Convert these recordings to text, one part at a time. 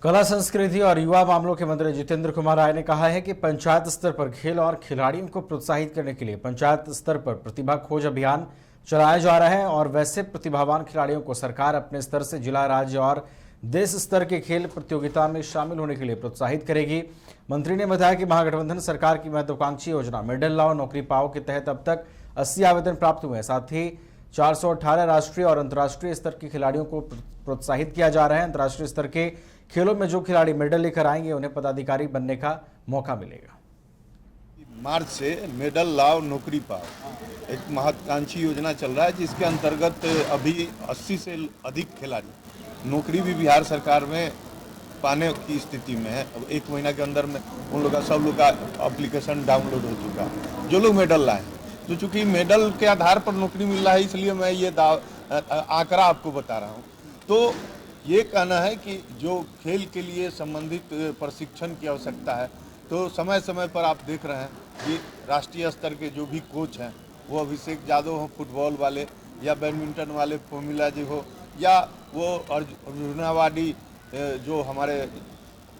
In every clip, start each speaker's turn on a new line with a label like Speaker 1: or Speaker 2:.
Speaker 1: कला संस्कृति और युवा मामलों के मंत्री जितेंद्र कुमार राय ने कहा है कि पंचायत स्तर पर खेल और खिलाड़ियों को प्रोत्साहित करने के लिए पंचायत स्तर पर प्रतिभा खोज अभियान चलाया जा रहा है और वैसे प्रतिभावान खिलाड़ियों को सरकार अपने स्तर से जिला, राज्य और देश स्तर के खेल प्रतियोगिता में शामिल होने के लिए प्रोत्साहित करेगी। मंत्री ने बताया कि महागठबंधन सरकार की महत्वाकांक्षी योजना मेडल लाओ नौकरी पाओ के तहत अब तक 80 आवेदन प्राप्त हुए हैं। साथ ही 418 राष्ट्रीय और अंतर्राष्ट्रीय स्तर के खिलाड़ियों को प्रोत्साहित किया जा रहा है। अंतर्राष्ट्रीय स्तर के खेलों में जो खिलाड़ी मेडल लेकर आएंगे उन्हें पदाधिकारी बनने का मौका मिलेगा।
Speaker 2: मार्च से मेडल लाओ नौकरी पाओ एक महत्वाकांक्षी योजना चल रहा है, जिसके अंतर्गत अभी 80 से अधिक खिलाड़ी नौकरी भी बिहार सरकार में पाने की स्थिति में है। अब 1 महीना के अंदर में उन लोग का सब लोग का एप्लीकेशन डाउनलोड हो चुका है, जो लोग मेडल लाए। तो चूंकि मेडल के आधार पर नौकरी मिल रहा है, इसलिए मैं ये आंकड़ा आपको बता रहा हूँ। तो ये कहना है कि जो खेल के लिए संबंधित प्रशिक्षण की आवश्यकता है, तो समय समय पर आप देख रहे हैं कि राष्ट्रीय स्तर के जो भी कोच हैं, वो अभिषेक यादव हो फुटबॉल वाले, या बैडमिंटन वाले फॉर्मूला जी हो, या वो अर्जुनावाड़ी जो हमारे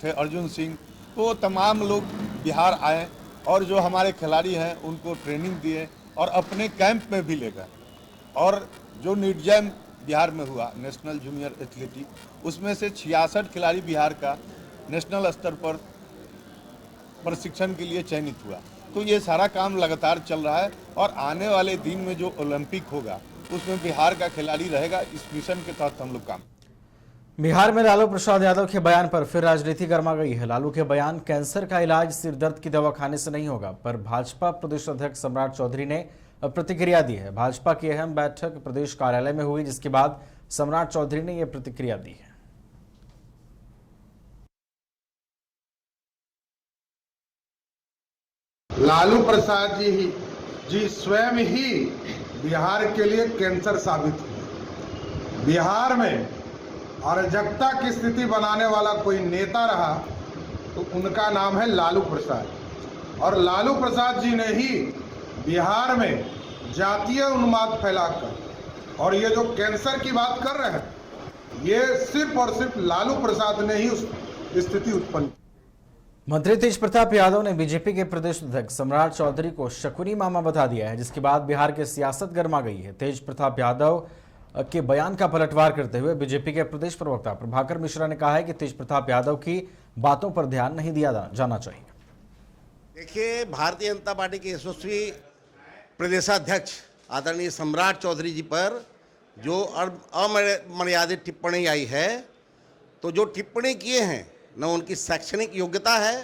Speaker 2: थे अर्जुन सिंह, तो तमाम लोग बिहार आए और जो हमारे खिलाड़ी हैं उनको ट्रेनिंग दिए और अपने कैंप में भी ले गए। और जो निर्जय बिहार में हुआ नेशनल जूनियर एथलेटिक, उसमें से 66 खिलाड़ी बिहार का नेशनल स्तर पर प्रशिक्षण के लिए चयनित हुआ। तो ये सारा काम लगातार चल रहा है और आने वाले दिन में जो ओलंपिक होगा उसमें बिहार का खिलाड़ी रहेगा। इस मिशन के तहत हम लोग काम।
Speaker 1: बिहार में लालू प्रसाद यादव के बयान पर फिर राजनीति गर्मा गई है। लालू के बयान कैंसर का इलाज सिर दर्द की दवा खाने से नहीं होगा पर भाजपा प्रदेश अध्यक्ष सम्राट चौधरी ने प्रतिक्रिया दी है। भाजपा की अहम बैठक प्रदेश कार्यालय में हुई, जिसके बाद सम्राट चौधरी ने यह प्रतिक्रिया दी है।
Speaker 3: लालू प्रसाद जी स्वयं ही बिहार के लिए कैंसर साबित हुए। बिहार में अराजकता की स्थिति बनाने वाला कोई नेता रहा तो उनका नाम है लालू प्रसाद। और लालू प्रसाद जी ने ही बिहार में जातीय उन्माद फैलाकर, और ये जो कैंसर की बात कर रहे हैं, ये सिर्फ और सिर्फ लालू प्रसाद ने ही उस स्थिति उत्पन्न की।
Speaker 1: मंत्री तेज प्रताप यादव ने बीजेपी के प्रदेश अध्यक्ष सम्राट चौधरी को शकुनी मामा बता दिया है, जिसके बाद बिहार की सियासत गर्मा गई है। तेज प्रताप यादव के बयान का पलटवार करते हुए बीजेपी के प्रदेश प्रवक्ता प्रभाकर मिश्रा ने कहा है कि तेज प्रताप यादव की बातों पर ध्यान नहीं दिया जाना चाहिए।
Speaker 4: देखिए, भारतीय जनता पार्टी के यशस्वी प्रदेशाध्यक्ष आदरणीय सम्राट चौधरी जी पर जो अमर्यादित टिप्पणी आई है, तो जो टिप्पणी किए हैं, न उनकी शैक्षणिक योग्यता है,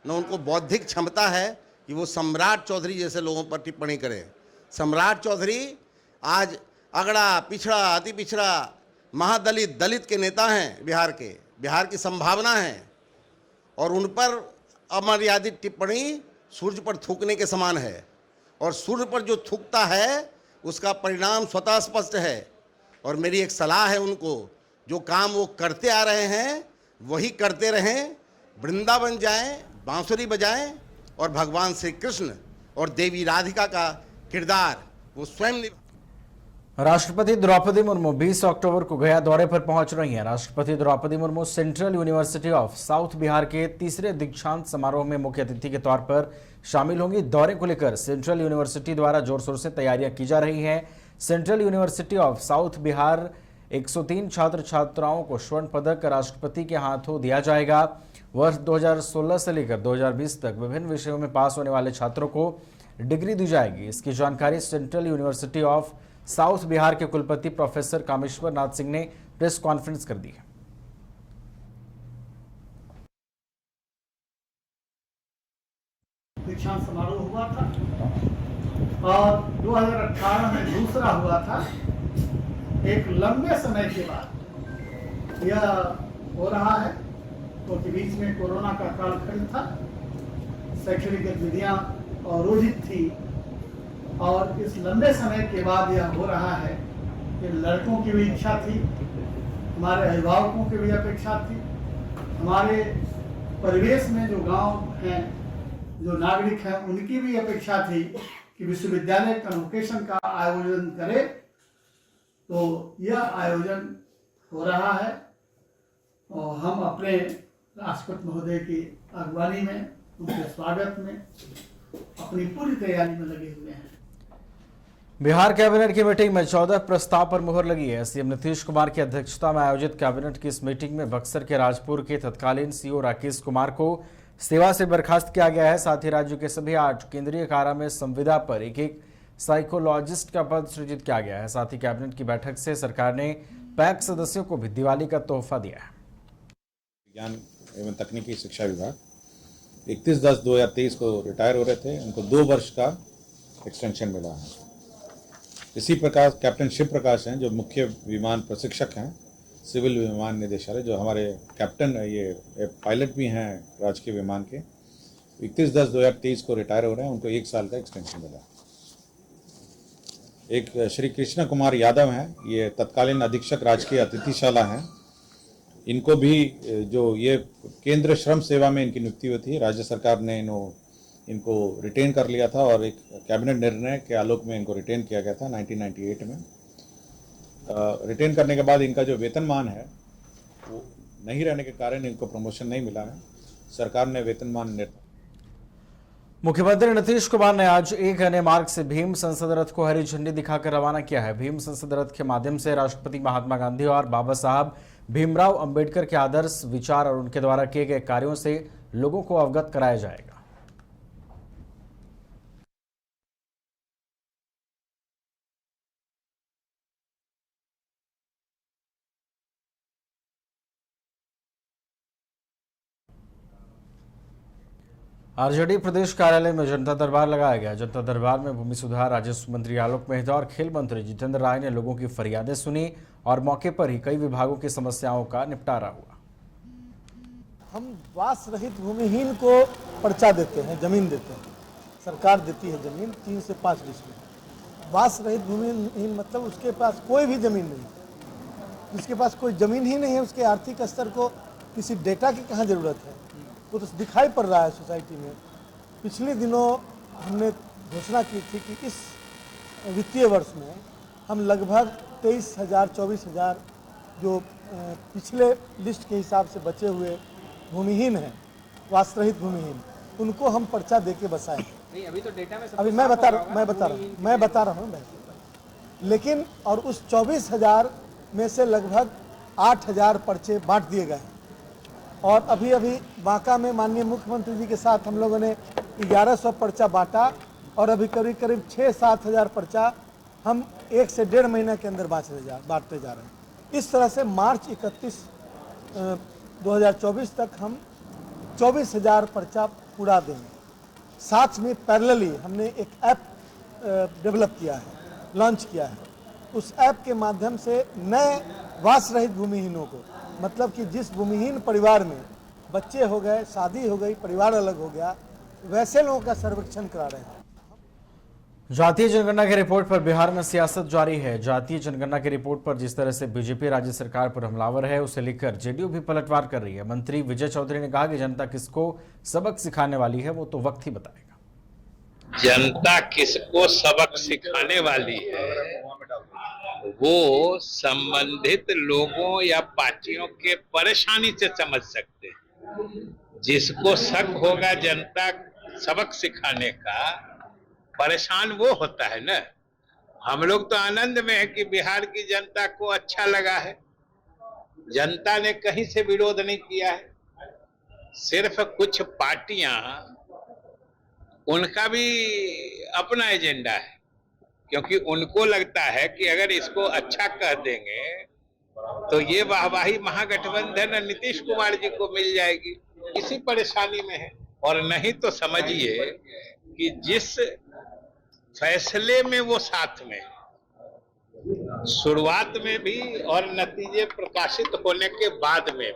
Speaker 4: न उनको बौद्धिक क्षमता है कि वो सम्राट चौधरी जैसे लोगों पर टिप्पणी करें। सम्राट चौधरी आज अगड़ा, पिछड़ा, अति पिछड़ा, महादलित, दलित के नेता हैं बिहार की संभावना है, और उन पर अमर्यादित टिप्पणी सूर्य पर थूकने के समान है। और सूर्य पर जो थूकता है उसका परिणाम स्वतः स्पष्ट है। और मेरी एक सलाह है उनको, जो काम वो करते आ रहे हैं वही करते रहें, वृंदावन जाएं, बांसुरी बजाएं और भगवान श्री कृष्ण और देवी राधिका का किरदार वो स्वयं।
Speaker 1: राष्ट्रपति द्रौपदी मुर्मू 20 अक्टूबर को गया दौरे पर पहुंच रही हैं। राष्ट्रपति Droupadi Murmu central university of south Bihar के तीसरे दीक्षांत समारोह में मुख्य अतिथि के तौर पर शामिल होंगी। दौरे को लेकर सेंट्रल यूनिवर्सिटी द्वारा जोर शोर से तैयारियां की जा रही हैं। Central university of south Bihar 103 छात्र छात्राओं को स्वर्ण पदक राष्ट्रपति के हाथों दिया जाएगा। वर्ष 2016 से लेकर 2020 तक विभिन्न विषयों में पास होने वाले छात्रों को डिग्री दी जाएगी। इसकी जानकारी central university of south Bihar के कुलपति प्रोफेसर कामेश्वर नाथ सिंह ने प्रेस कॉन्फ्रेंस कर दी है।
Speaker 5: दीक्षांत समारोह हुआ था और 2018 में दूसरा हुआ था। एक लंबे समय के बाद यह हो रहा है, क्योंकि बीच में कोरोना का कालखंड था, शैक्षणिक गतिविधियां अवरोधित थी, और इस लंबे समय के बाद यह हो रहा है। कि लड़कों की भी इच्छा थी, हमारे अभिभावकों की भी अपेक्षा थी, हमारे परिवेश में जो गांव हैं, जो नागरिक हैं, उनकी भी अपेक्षा थी कि विश्वविद्यालय कन्वोकेशन का आयोजन करे। तो यह आयोजन हो रहा है और हम अपने राष्ट्रपति महोदय की अगवानी में उनके स्वागत में अपनी पूरी तैयारी में लगे हुए हैं।
Speaker 1: बिहार कैबिनेट की मीटिंग में 14 प्रस्ताव पर मुहर लगी है। सीएम नीतीश कुमार की अध्यक्षता में आयोजित कैबिनेट की इस मीटिंग में बक्सर के राजपुर के तत्कालीन सीओ राकेश कुमार को सेवा से बर्खास्त किया गया है। साथ ही राज्य के सभी 8 केंद्रीय कारा में संविदा पर एक साइकोलॉजिस्ट का पद सृजित किया गया है। साथ ही कैबिनेट की बैठक से सरकार ने पैक्स सदस्यों को भी दिवाली का तोहफा दिया है।
Speaker 6: विज्ञान एवं तकनीकी शिक्षा विभाग 31/10/2023 को रिटायर हो रहे थे, उनको 2 वर्ष का एक्सटेंशन मिला है। इसी प्रकार कैप्टन शिव प्रकाश हैं जो मुख्य विमान प्रशिक्षक हैं सिविल विमान निदेशालय, जो हमारे कैप्टन ये पायलट भी हैं राजकीय विमान के, 31/10/2023 को रिटायर हो रहे हैं, उनको 1 साल का एक्सटेंशन मिला। एक श्री कृष्ण कुमार यादव हैं, ये तत्कालीन अधीक्षक राजकीय अतिथिशाला हैं। इनको भी जो ये केंद्र श्रम सेवा में इनकी नियुक्ति हुई थी, राज्य सरकार ने इनको रिटेन कर लिया था और एक कैबिनेट निर्णय के आलोक में इनको रिटेन किया गया था 1998 में। रिटेन करने के बाद इनका जो वेतनमान है वो नहीं रहने के कारण इनको प्रमोशन नहीं मिला है। सरकार ने वेतनमान
Speaker 1: मुख्यमंत्री नीतीश कुमार ने आज 1 अन्य मार्ग से भीम संसद रथ को हरी झंडी दिखाकर रवाना किया है। भीम संसद रथ के माध्यम से राष्ट्रपिता महात्मा गांधी और बाबा साहब भीमराव अंबेडकर के आदर्श, विचार और उनके द्वारा किए गए कार्यों से लोगों को अवगत कराया जाएगा। आरजेडी प्रदेश कार्यालय में जनता दरबार लगाया गया। जनता दरबार में भूमि सुधार, राजस्व मंत्री आलोक मेहता और खेल मंत्री जितेंद्र राय ने लोगों की फरियादें सुनी और मौके पर ही कई विभागों की समस्याओं का निपटारा हुआ।
Speaker 7: हम वास रहित भूमिहीन को पर्चा देते हैं, जमीन देते हैं, सरकार देती है जमीन 3 से 5 डिस्ट्रिक्ट। वास रहित भूमिहीन मतलब उसके पास कोई भी जमीन नहीं, जिसके पास कोई जमीन ही नहीं है, उसके आर्थिक स्तर को किसी डेटा की कहाँ जरूरत है, वो तो दिखाई पड़ रहा है सोसाइटी में। पिछले दिनों हमने घोषणा की थी कि इस वित्तीय वर्ष में हम लगभग 23,000-24,000 जो पिछले लिस्ट के हिसाब से बचे हुए भूमिहीन हैं, वासरहित भूमिहीन, उनको हम पर्चा देके बसाए। नहीं, अभी तो डेटा में अभी मैं बता रहा हूँ लेकिन और उस 24,000 में से लगभग 8,000 पर्चे बांट दिए गए हैं। और अभी बांका में माननीय मुख्यमंत्री जी के साथ हम लोगों ने 1100 पर्चा बांटा और अभी करीब 6-7 हज़ार पर्चा हम 1 से 1.5 महीने के अंदर बांटते जा रहे हैं। इस तरह से मार्च 31, 2024 तक हम 24,000 पर्चा पूरा देंगे। साथ में पैरेलली हमने एक ऐप डेवलप किया है, लॉन्च किया है। उस ऐप के माध्यम से नए वास रहित भूमिहीनों को, मतलब कि जिस भूमिहीन परिवार में बच्चे हो गए, शादी हो गई, परिवार अलग हो गया, वैसे लोगों का सर्वेक्षण करा रहे हैं।
Speaker 1: जातीय जनगणना की रिपोर्ट पर बिहार में सियासत जारी है। जातीय जनगणना की रिपोर्ट पर जिस तरह से बीजेपी राज्य सरकार पर हमलावर है, उसे लेकर जेडीयू भी पलटवार कर रही है। मंत्री विजय चौधरी ने कहा कि जनता किसको सबक सिखाने वाली है वो तो वक्त ही बताएगा।
Speaker 8: जनता किसको सबक सिखाने वाली है वो संबंधित लोगों या पार्टियों के परेशानी से समझ सकते हैं। जिसको शक होगा जनता सबक सिखाने का, परेशान वो होता है ना। हम लोग तो आनंद में है कि बिहार की जनता को अच्छा लगा है। जनता ने कहीं से विरोध नहीं किया है। सिर्फ कुछ पार्टियां, उनका भी अपना एजेंडा है, क्योंकि उनको लगता है कि अगर इसको अच्छा कह देंगे तो ये वाहवाही महागठबंधन नीतीश कुमार जी को मिल जाएगी। इसी परेशानी में है। और नहीं तो समझिए कि जिस फैसले में वो साथ में, शुरुआत में भी और नतीजे प्रकाशित होने के बाद में,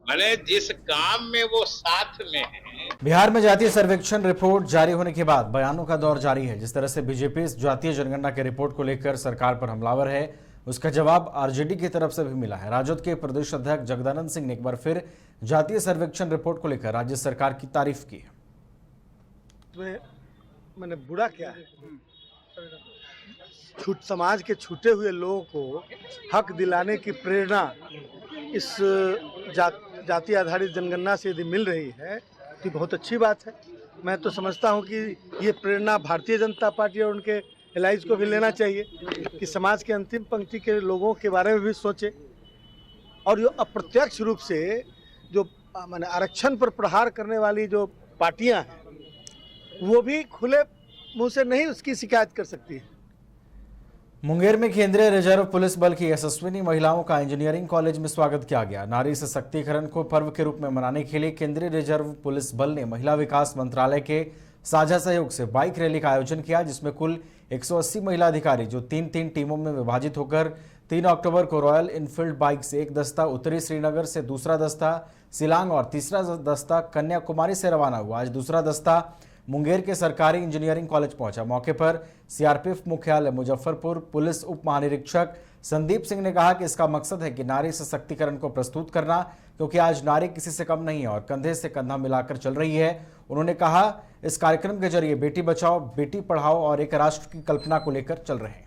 Speaker 8: मैंने जिस काम में वो साथ में है।
Speaker 1: बिहार में जातीय सर्वेक्षण रिपोर्ट जारी होने के बाद बयानों का दौर जारी है। जिस तरह से बीजेपी इस जातीय जनगणना के रिपोर्ट को लेकर सरकार पर हमलावर है, उसका जवाब आरजेडी की तरफ से भी मिला है। राजद के प्रदेश अध्यक्ष जगदानंद सिंह ने एक बार फिर जातीय सर्वेक्षण रिपोर्ट को लेकर राज्य सरकार की तारीफ की है।
Speaker 7: मैंने बुरा क्या है, समाज के छूटे हुए लोगों को हक दिलाने की प्रेरणा इस जाति आधारित जनगणना से यदि मिल रही है तो बहुत अच्छी बात है। मैं तो समझता हूं कि ये प्रेरणा भारतीय जनता पार्टी और उनके एलाइज को भी लेना चाहिए कि समाज के अंतिम पंक्ति के लोगों के बारे में भी सोचे और जो अप्रत्यक्ष रूप से जो माने आरक्षण पर प्रहार करने वाली जो पार्टियां हैं वो भी खुले मुंह से नहीं उसकी शिकायत कर सकती है।
Speaker 1: मुंगेर में केंद्रीय रिजर्व पुलिस बल की यशस्विनी महिलाओं का इंजीनियरिंग कॉलेज में स्वागत किया गया। नारी सशक्तिकरण को पर्व के रूप में मनाने के लिए केंद्रीय रिजर्व पुलिस बल ने महिला विकास मंत्रालय के साझा सहयोग से बाइक रैली का आयोजन किया, जिसमें कुल 180 महिला अधिकारी जो तीन टीमों में विभाजित होकर 3 अक्टूबर को रॉयल इनफील्ड बाइक से एक दस्ता उत्तरी श्रीनगर से, दूसरा दस्ता शिलांग और तीसरा दस्ता कन्याकुमारी से रवाना हुआ। आज दूसरा दस्ता मुंगेर के सरकारी इंजीनियरिंग कॉलेज पहुंचा। मौके पर सीआरपीएफ मुख्यालय मुजफ्फरपुर पुलिस उप महानिरीक्षक संदीप सिंह ने कहा कि इसका मकसद है कि नारी सशक्तिकरण को प्रस्तुत करना, क्योंकि आज नारी किसी से कम नहीं है और कंधे से कंधा मिलाकर चल रही है। उन्होंने कहा इस कार्यक्रम के जरिए बेटी बचाओ बेटी पढ़ाओ और एक राष्ट्र की कल्पना को लेकर चल रहे हैं।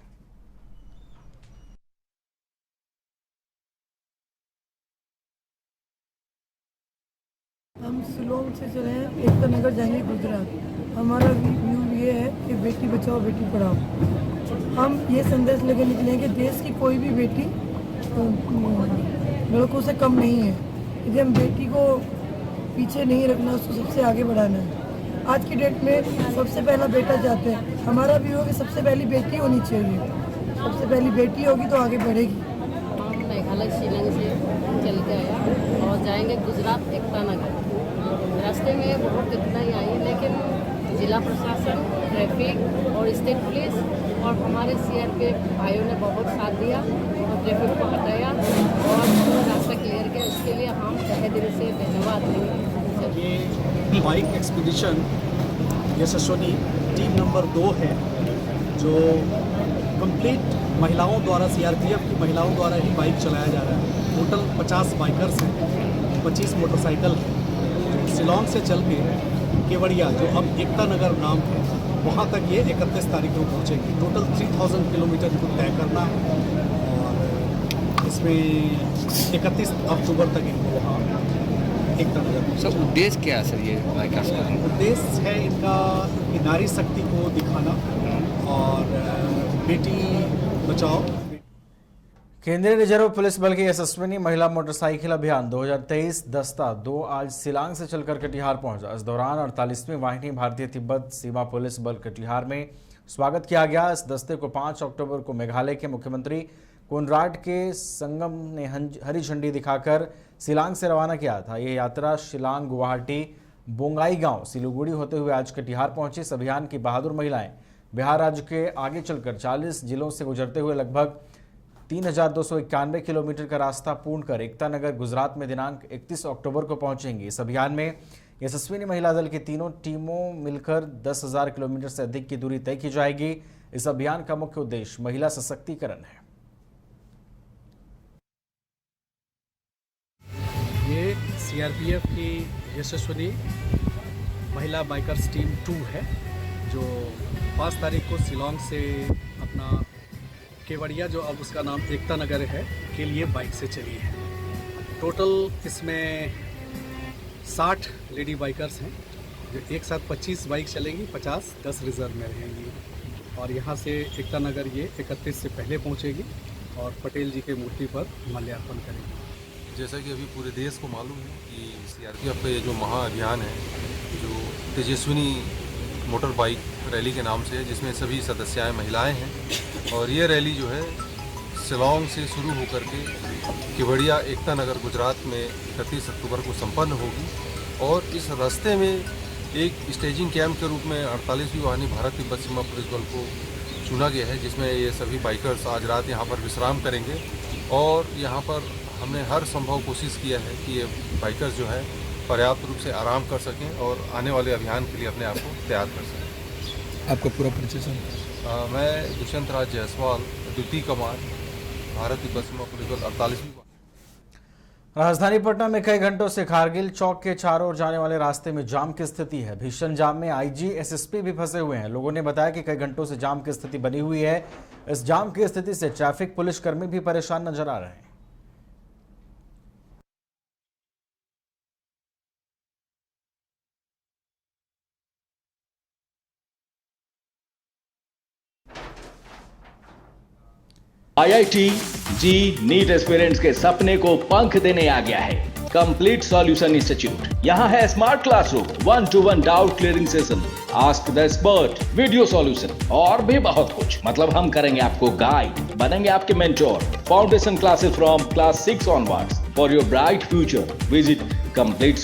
Speaker 9: हम शिलोंग से चले हैं, एकता नगर जाएंगे गुजरात। हमारा व्यू ये है कि बेटी बचाओ बेटी पढ़ाओ। हम ये संदेश लेकर निकले कि देश की कोई भी बेटी लड़कों से कम नहीं है। यदि हम बेटी को पीछे नहीं रखना, उसको सबसे आगे बढ़ाना है। आज की डेट में सबसे पहला बेटा चाहते हैं। हमारा व्यू है कि सबसे पहली बेटी होनी चाहिए। सबसे पहली बेटी होगी तो आगे बढ़ेगी।
Speaker 10: हम मेघालय शिलांग से चल के आया और जाएंगे गुजरात एकता नगर। रास्ते में बहुत कठिनाई आई, लेकिन जिला प्रशासन, ट्रैफिक और स्टेट पुलिस और हमारे सीआरपीएफ भाइयों ने बहुत साथ दिया और ट्रैफिक को हटाया और पूरा रास्ता क्लियर किया। इसके लिए हम तहे दिल से धन्यवाद देंगे।
Speaker 11: ये बाइक एक्सपीडिशन यशस्विनी टीम नंबर 2 है, जो कंप्लीट महिलाओं द्वारा, सीआरपीएफ की महिलाओं द्वारा ही बाइक चलाया जा रहा है। टोटल 50 बाइकर्स हैं, 25 मोटरसाइकिल हैं। शिलोंग से चल के केवड़िया, जो अब एकता नगर नाम है, वहाँ तक ये 31 तारीख को पहुँचेंगे। टोटल 3000 किलोमीटर को तय करना है और इसमें 31 अक्टूबर तक इनको वहाँ एकता नगर।
Speaker 12: सर उद्देश्य क्या है सर ये बाइकर्स का?
Speaker 11: उद्देश्य है इनका कि नारी शक्ति को दिखाना और बेटी बचाओ।
Speaker 1: केंद्रीय रिजर्व पुलिस बल के यशस्विनी महिला मोटरसाइकिल अभियान 2023 दस्ता 2 आज शिलांग से चलकर कटिहार पहुंचा। इस दौरान 48वीं वाहिनी भारतीय तिब्बत सीमा पुलिस बल कटिहार में स्वागत किया गया। इस दस्ते को 5 अक्टूबर को मेघालय के मुख्यमंत्री कोनराड के संगम ने हरी झंडी दिखाकर शिलांग से रवाना किया था। यह यात्रा शिलांग, गुवाहाटी, बोंगाई गांव, सिलीगुड़ी होते हुए आज कटिहार पहुंची। इस अभियान की बहादुर महिलाएं बिहार राज्य के आगे चलकर 40 जिलों से गुजरते हुए लगभग 3291 किलोमीटर का रास्ता पूर्ण कर एकता नगर गुजरात में दिनांक 31 अक्टूबर को पहुंचेंगी। इस अभियान में यशस्विनी महिला दल की तीनों टीमों मिलकर 10,000 किलोमीटर से अधिक की दूरी तय की जाएगी। इस अभियान का मुख्य उद्देश्य महिला सशक्तिकरण है।
Speaker 11: ये सीआरपीएफ की यशस्विनी महिला बाइकर्स टीम 2 है, जो 5 तारीख को शिलोंग से अपना केवड़िया, जो अब उसका नाम एकता नगर है, के लिए बाइक से चली है। टोटल इसमें 60 लेडी बाइकर्स हैं, जो एक साथ 25 बाइक चलेंगी, 50 10 रिजर्व में रहेंगी और यहाँ से एकता नगर ये 31 से पहले पहुँचेगी और पटेल जी के मूर्ति पर माल्यार्पण करेगी।
Speaker 13: जैसा कि अभी पूरे देश को मालूम है कि सीआरपीएफ का ये जो महाअभियान है, जो तेजस्विनी मोटर बाइक रैली के नाम से है, जिसमें सभी सदस्याएं महिलाएं हैं और ये रैली जो है शिलोंग से शुरू होकर के केवड़िया एकता नगर गुजरात में 31 अक्टूबर को संपन्न होगी। और इस रास्ते में एक स्टेजिंग कैंप के रूप में 48वीं वाहिनी भारत तिब्बत सीमा पुलिस बल को चुना गया है, जिसमें ये सभी बाइकर्स आज रात यहाँ पर विश्राम करेंगे और यहाँ पर हमने हर संभव कोशिश किया है कि ये बाइकर्स जो है पर्याप्त रूप से आराम कर सकें और आने वाले अभियान के लिए अपने आप को तैयार कर सकें।
Speaker 12: आपका पूरा परिचय सर?
Speaker 13: मैं दुष्यंत राज जायसवाल, द्वितीय कमान, भारत तिब्बत सीमा पुलिस बल 48वीं।
Speaker 1: राजधानी पटना में कई घंटों से कारगिल चौक के चारों ओर जाने वाले रास्ते में जाम की स्थिति है। भीषण जाम में आईजी, एसएसपी भी फंसे हुए हैं। लोगों ने बताया कि कई घंटों से जाम की स्थिति बनी हुई है। इस जाम की स्थिति से ट्रैफिक पुलिसकर्मी भी परेशान नजर आ रहे हैं।
Speaker 14: IIT जी नीट एस्पिरेंट्स के सपने को पंख देने आ गया है कंप्लीट सॉल्यूशन इंस्टीट्यूट। यहाँ है smart classroom, 1-to-1 doubt clearing session, ask the expert, video solution और भी बहुत कुछ। मतलब हम करेंगे आपको गाइड, बनेंगे आपके mentor. Foundation classes from class 6 onwards for your bright future. Visit complete